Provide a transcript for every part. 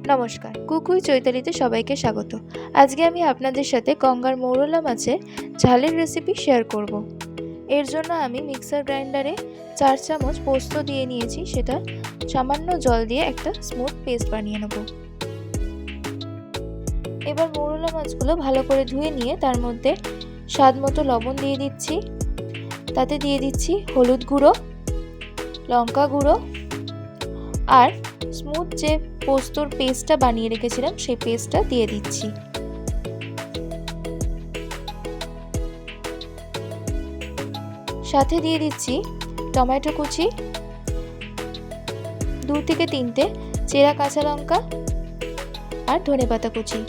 নমস্কার, কুকুই চৈতালিতে সবাইকে স্বাগত। আজকে আমি আপনাদের সাথে গঙ্গার মৌরলা মাছের ঝালের রেসিপি শেয়ার করব। এর জন্য আমি মিক্সার গ্রাইন্ডারে 4 চামচ পোস্ত দিয়ে নিয়েছি, সেটা সামান্য জল দিয়ে একটা স্মুথ পেস্ট বানিয়ে নেব। এবার মৌরলা মাছগুলো ভালো করে ধুয়ে নিয়ে তার মধ্যে স্বাদ মতো লবণ দিয়ে দিচ্ছি, তাতে দিয়ে দিচ্ছি হলুদ গুঁড়ো, লঙ্কা গুঁড়ো আর স্মুথ যে পোস্তর পেস্টটা বানিয়ে রেখেছিলাম সেই পেস্টটা দিয়ে দিচ্ছি। সাথে দিয়ে দিচ্ছি টমেটো কুচি, 2 থেকে 3টে চেরা কাঁচা লঙ্কা আর ধনেপাতা কুচি,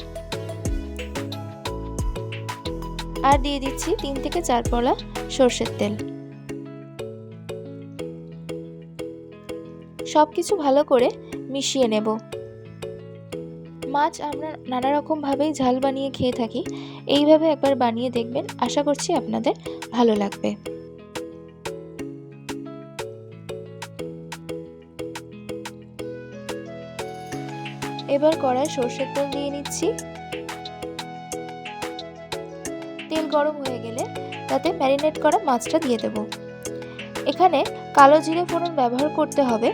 আর দিয়ে দিচ্ছি 3 থেকে 4 পলা সরষের তেল। সবকিছু ভালো করে মিশিয়ে নেব। মাছ আমরা নানা রকম ভাবেই ঝাল বানিয়ে খেয়ে থাকি, এইভাবে একবার বানিয়ে দেখবেন, আশা করছি আপনাদের ভালো লাগবে। এবার কড়াই সরষের তেল দিয়ে নিচ্ছি। তেল গরম হয়ে গেলে তাতে ম্যারিনেট করা মাছটা দিয়ে দেব। এখানে কালো জিরে ফোড়ন ব্যবহার করতে হবে।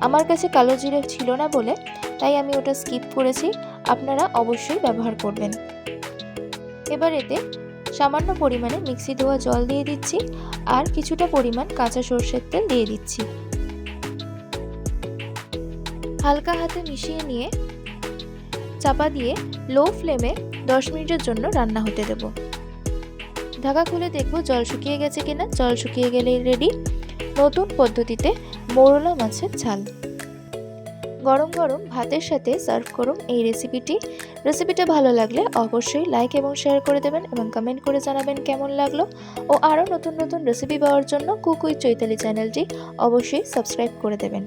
আমার কাছে কালো জিরে ছিল না বলে তাই আমি ওটা স্কিপ করেছি, আপনারা অবশ্যই ব্যবহার করবেন। এবার এতে সামান্য পরিমাণে মিক্সি ধোয়া জল দিয়ে দিচ্ছি আর কিছুটা পরিমাণ কাঁচা সরষের তেল দিয়ে দিচ্ছি। হালকা হাতে মিশিয়ে নিয়ে চাপা দিয়ে লো ফ্লেমে 10 মিনিটের জন্য রান্না হতে দেব। ঢাকা খুলে দেখব জল শুকিয়ে গেছে কিনা। জল শুকিয়ে গেলেই রেডি নতুন পদ্ধতিতে মৌরলা মাছের ঝাল। গরম গরম ভাতের সাথে সার্ভ করুন এই রেসিপিটা ভালো লাগলে অবশ্যই লাইক এবং শেয়ার করে দেবেন এবং কমেন্ট করে জানাবেন কেমন লাগলো। ও আরও নতুন নতুন রেসিপি পাওয়ার জন্য কুক উইথ চৈতালি চ্যানেলটি অবশ্যই সাবস্ক্রাইব করে দেবেন।